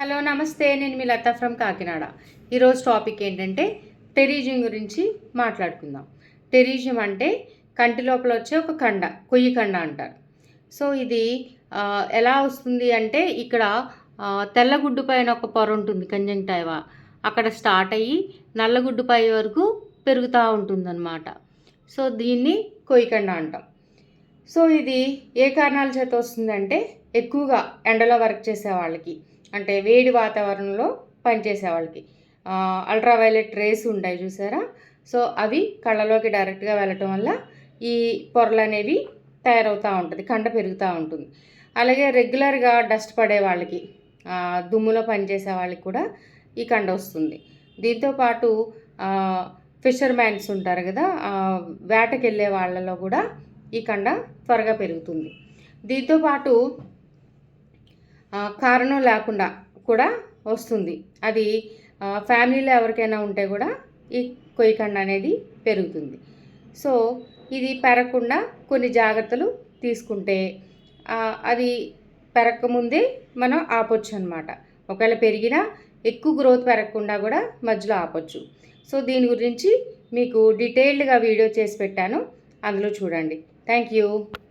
Hello నమస్తే, నేను మీ లత from Kakinada. ఈరోజు టాపిక్ ఏంటంటే టెరీజియం గురించి మాట్లాడుకుందాం. టెరీజియం అంటే కంటి లోపల వచ్చే ఒక కండ, కొయ్యి కండ అంటారు. సో ఇది ఎలా వస్తుంది అంటే ఇక్కడ తెల్లగుడ్డు పైన ఒక పొర ఉంటుంది, కంజంక్టివా, అక్కడ స్టార్ట్ అయ్యి నల్లగుడ్డు పై వరకు పెరుగుతూ ఉంటుందన్నమాట. సో దీన్ని కొయ్యి కండ అంటాం. సో ఇది ఏ కారణాల చేత వస్తుందంటే ఎక్కువగా ఎండలో వర్క్ చేసే వాళ్ళకి, అంటే వేడి వాతావరణంలో పనిచేసే వాళ్ళకి అల్ట్రావైలెట్ రేస్ ఉంటాయి చూసారా. సో అవి కళ్ళలోకి డైరెక్ట్గా వెళ్ళటం వల్ల ఈ పొరలు అనేవి తయారవుతూ ఉంటుంది, కండ పెరుగుతూ ఉంటుంది. అలాగే రెగ్యులర్గా డస్ట్ పడే వాళ్ళకి, దుమ్ములో పనిచేసే వాళ్ళకి కూడా ఈ కండ వస్తుంది. దీంతోపాటు ఫిషర్మ్యాన్స్ ఉంటారు కదా, వేటకి వెళ్ళే వాళ్ళలో కూడా ఈ కండ త్వరగా పెరుగుతుంది. దీంతోపాటు కారణం లేకుండా కూడా వస్తుంది. అది ఫ్యామిలీలో ఎవరికైనా ఉంటే కూడా ఈ కొయ్యి కండ అనేది పెరుగుతుంది. సో ఇది పెరగకుండా కొన్ని జాగ్రత్తలు తీసుకుంటే అది పెరగకముందే మనం ఆపొచ్చు అనమాట. ఒకవేళ పెరిగినా ఎక్కువ గ్రోత్ పెరగకుండా కూడా మధ్యలో ఆపొచ్చు. సో దీని గురించి మీకు డీటెయిల్డ్గా వీడియో చేసి పెట్టాను, అందులో చూడండి. Thank you.